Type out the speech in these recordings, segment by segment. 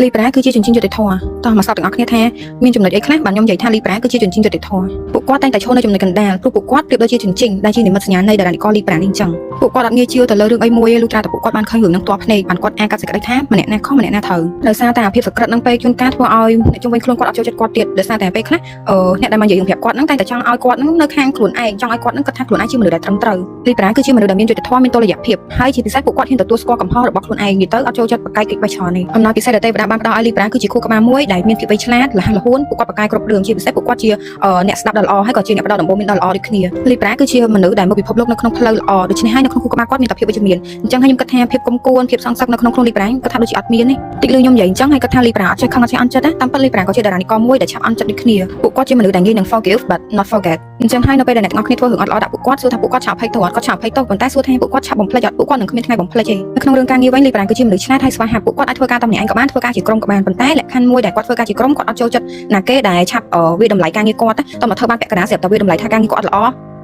លីប្រាគឺជាជនជាតិយុត្តិធម៌តោះមកសពទាំងអស់គ្នាថាមានចំណុចអីខ្លះបានខ្ញុំនិយាយថាលីប្រាគឺជាជនជាតិយុត្តិធម៌ពួកគាត់តែងតែឈរនៅចំណុចកណ្ដាលព្រោះពួកគាត់ប្រៀបដូចជាជនជាតិដែលជានិមិត្តសញ្ញានៃតារានិករលីប្រានេះអញ្ចឹងពួកគាត់អត់ងាយជឿទៅលើរឿងអីមួយទេលុះត្រាតែពួកគាត់បានឃើញរឿងនឹងផ្ទាល់ភ្នែកបានគាត់អាចកាត់សេចក្តីថាម្នាក់ណាខុសម្នាក់ណាត្រូវដោយសារតែអាភាពសក្រិតនឹងពេលជួនកាលធ្វើឲ្យអ្នកជុំវិញខ្លួនគាត់អត់ចូលចិត្តគាត់ទៀតដោយសារតែពេលខ្លះអ្នកដែលមកនិយាយរឿងប្រាប់គាត់ហ្នឹងតែងតែចង់ឲ្យគាត់ហ្នឹងនៅខាងខ្លួនឯងចង់ឲ្យគាត់ហ្នឹងគិតថាខ្លួនឯងជាមនុស្សដែលត្រឹមត្រូវលីប្រាគឺជាមនុស្សដែលមានយុត្តិធម៌មានតុល្យភាពហើយជាពិសេសពួកគាត់ហ៊ានទទួលស្គាល់កំហុសរបស់ខ្លួនឯងនិយាយទៅអត់ចូលចិត្តបកាយកិច្ចបេះឆោនេះអំណោយពិសេសដែលទេវតាបានផ្ដល់ឲ្យលីប្រាគឺជាខួរក្បាលមួយដែលមានភាពវៃឆ្លាតលះលហួនពួកគាត់បកាយគ្រប់រឿងជាពិសេសពួកគាត់ជាអ្នកស្ដាប់ដ៏ល្អហើយក៏ជាអ្នកផ្ដល់ដំបូន្មានដ៏ល្អដូចគ្នាលីប្រាគឺជាមនុស្សដែលមកពិភពលោកនៅក្នុងផ្លូវល្អដូច្នេះហើយនៅក្នុងខួរក្បាលគាត់មានតែភាពវិជ្ជមានអញ្ចឹងហើយខ្ញុំគិតថាភាពគុំគួនភាពសង្សឹកនៅក្នុងខ្លួនលីប្រាគាត់ថាដូចជាអត់មានទេតិចលឺខ្ញុំនិយាយអញ្ចឹងហើយគាត់ថាលីប្រាអត់ចេះខឹងអត់ចេះអន់ចិត្តណាតាមពិតលីប្រាក៏ជាតារានិករមួយដែលឆាប់អន់ចិត្តដូចគ្នាពួកគាត់ជាមនុស្សដែលងាយនឹង forgive but not forget អញ្ចឹងហើយនៅពេលដែលអ្នកទាំងអស់គ្នាធ្វើរឿងអត់ល្អដាក់ពួកគាត់សួរថាពួកគាត់ឆាប់ភ័យទោសអត់គាត់ឆាប់ភ័យទោសប៉ុន្តែសួរថាពួកគាត់ឆាប់បំភ្លេចអត់ពួកគាត់នឹងគ្មានថ្ងៃបំភ្លេចទេនៅក្នុងរឿងការងារវិញលីប្រាគឺជាមនុស្សឆ្លាតហើយស្វាហាប់ពួកគាត់អាចធ្វើការតែម្នាក់ឯងក៏បានធ្វើការជាក្រុមក៏បានប៉ុន្តែលក្ខខណ្ឌមួយដែលគាត់ធ្វើការជាក្រុមគាត់អត់ចូលចិត្តណាគេដែលឆាប់វាតម្លៃការងារគាត់តើមកធ្វើបានពាក់កណ្ដាលស្រាប់តែវាតម្លៃថាការងារគាត់អត់ល្អ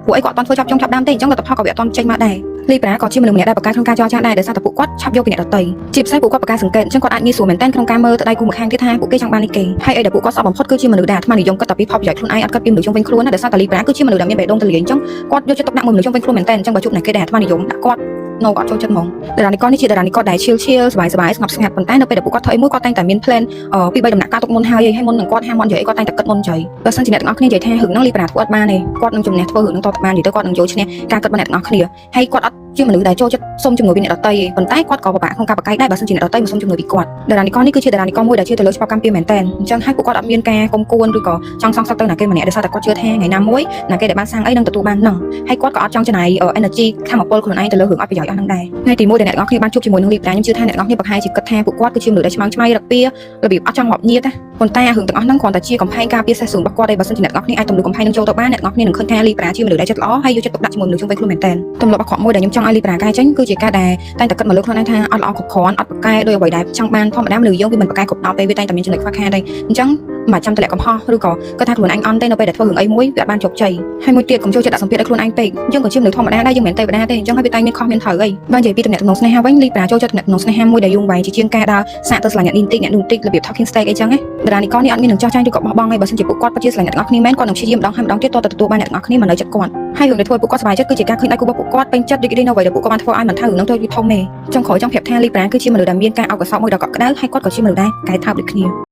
ពួកអីគាត់អត់ធ្វើចាប់ចុងចាប់ដើមទេអញ្ចឹងលទ្ធផលក៏វាអត់ទាន់ចេញមកដែរលីប្រាក៏ជាមនុស្សម្នាក់ដែលប្រកែកក្នុងការចរចាដែរដោយសារតែពួកគាត់ឆាប់យកពីអ្នកដទៃជាពិសេសពួកគាត់ប្រកែកសង្កេតអញ្ចឹងគាត់អាចងាយស្រួលមែនទែនក្នុងការមើលទៅដៃគូម្ខាងទៀតថាពួកគេចង់បានអីគេហើយអីដែលពួកគាត់ស្អប់បំផុតគឺជាមនុស្សដែលអាត្មានិយមគិតតែពីផលប្រយោជន៍ខ្លួនឯងអត់គិតពីមនុស្សជុំវិញខ្លួនណាដោយសារតែលីប្រាគឺជាមនុស្សដែលមានបេះដូងទលាយអញ្ចឹងគាត់យកចិត្តទុកដាក់មួយមនុស្សជុំវិញខ្លួនមែនទែនអញ្ចឹងបើជួបអ្នកគេដែលអាត្មានិយមដាក់គាត់នៅអត់ចូលចិត្តហ្មងតារានិករនេះជាតារានិករដែល chill សบายស្ងប់ស្ងាត់ប៉ុន្តែនៅពេលដែលពួកគាត់ធ្វើអីមួយគាត់តែងតែមាន plan ពី3ដំណាក់កាលទុកមុនហើយមុននឹងគាត់ហាមអត់និយាយអីគាត់តែងតែគិតមុនចៃបើសិនជាអ្នកទាំងអស់គ្នានិយាយថារឿងហ្នឹងលីប្រាធ្វើអត់បានទេគាត់នឹងជំនះធ្វើរឿងហ្នឹងតទៅបាននិយាយទៅគាត់នឹងយកឈ្នះការគិតរបស់អ្នកទាំងអស់គ្នាហើយគាត់អត់ជាមនុស្សដែលចូលចិត្តសុំជំនួយពីអ្នកដទៃប៉ុន្តែគាត់ក៏ពិបាកក្នុងការប្រកែកដែរបើសិនជាអ្នកដទៃមកសុំជំនួយពីគាត់តារានិករនេះគឺជាតារានិករមួយដែលជឿទៅលើច្បាប់កម្មពីមែនតើអញ្ចឹងហើយពួកគាត់អត់មានការគុំគួនឬក៏ចង់សងសឹកទៅណាគេម្នាក់ដោយសារតែគាត់ជឿថាថ្ងៃណាមួយណាគេដែលបានសាងអីនឹងទទួលបានហ្នឹងហើយគាត់ក៏អត់ចង់ចំណាយ energy ខាងអពលខ្លួនឯងទៅលើរឿងអត់ប្រយោជន៍អស់ហ្នឹងដែរថ្ងៃទី1ដែលអ្នកទាំងអស់គ្នាបានជួបជាមួយនឹងលីប្រាខ្ញុំជឿថាអ្នកទាំងអស់គ្នាប្រហែលជាគិតថាពួកគាត់គឺជាមនុស្សដែលឆ្មងឆ្មៃរកពីរបៀបអត់ចង់ងាប់ញៀតណាប៉ុន្តែរឿងទាំងអស់ហ្នឹងគ្រាន់តែជាកំផែងការពារសេះសួនរបស់គាត់ឯងបើសិនជាអ្នកទាំងអស់គ្នាអាចទម្លាក់កំផែងនឹងចូលទៅបានអ្នកទាំងអស់គ្នានឹងឃើញថាលីប្រាជាមនុស្សដែលចិត្តល្អហើយយកចិត្តទុកដាក់ជាមួយមនុស្សជុំវិញខ្លួនមែនតើទម្លាប់អាក្រក់មួយដែលខ្ញុំចង់ឲ្យលីប្រាកែចេញគឺជាការដែលតែងតែគិតមកលើខ្លួនឯងថាអត់ល្អគ្រប់គ្រាន់អត់ប្រកែដោយអ្វីដែលចង់បានធម្មតាមនុស្សយើងវាមិនប្រកែគ្រប់ដល់ទេវាតែងតែមានចំណុចខ្វះខាតទេអញ្ចឹងមិនចាំតម្លាក់កំហុសឬក៏គាត់ថាខ្លួនឯងអន់ទេនៅពេលដែលធ្វើរឿងអីមួយវាអត់បានជោគជ័យហើយមួយទៀតកុំចូលចិត្តដាក់សម្ពាធឲ្យខ្លួនឯងពេកយើងក៏ជាមនុស្សធម្មតាដែរយើងមិនមែនទេវតាទេអញ្ចឹងហើយវាតែងមានខុសមានត្រូវអីបើនិយាយពីតំណែងស្នេហាវិញលីប្រាចូលចិត្តតំណែងស្នេហាមួយដែលយូរវែងជាជាងការដើរសាកទៅឆ្លាញ់អ្នកនេះបន្តិចអ្នកនោះបន្តិចរបៀប talking stage អីចឹងណាតារានិករនេះអត់មាននឹងចោះចាញ់ឬក៏បោះបង់ឯងបើសិនជាពួកគាត់ពិតជាឆ្លាញ់អ្នកទាំងអស់គ្នាមែនគាត់នឹងព្យាយាមម្ដងហើយម្ដងទៀតតទៅទទួលបានអ្នកទាំងអស់គ្នាមកនៅចិត្តគាត់ហើយរឿងដែលធ្វើពួកគាត់សប្បាយចិត្តគឺជាការឃើញដៃគូរបស់ពួកគាត់ពេញចិត្តរីករាយនៅអ្វីដែលពួកគាត់បានធ្វើឲ្យមិនថារឿងនោះទៅយូរធំទេចង់ក្រោយចង់ប្រាប់ថាលីប្រាគឺជាមនុស្សដែលមានការអោបកសោបមួយដ៏កក់ក្ដៅហើយគាត់ក៏ជាមនុស្សដែលកែថោបដូចគ្នា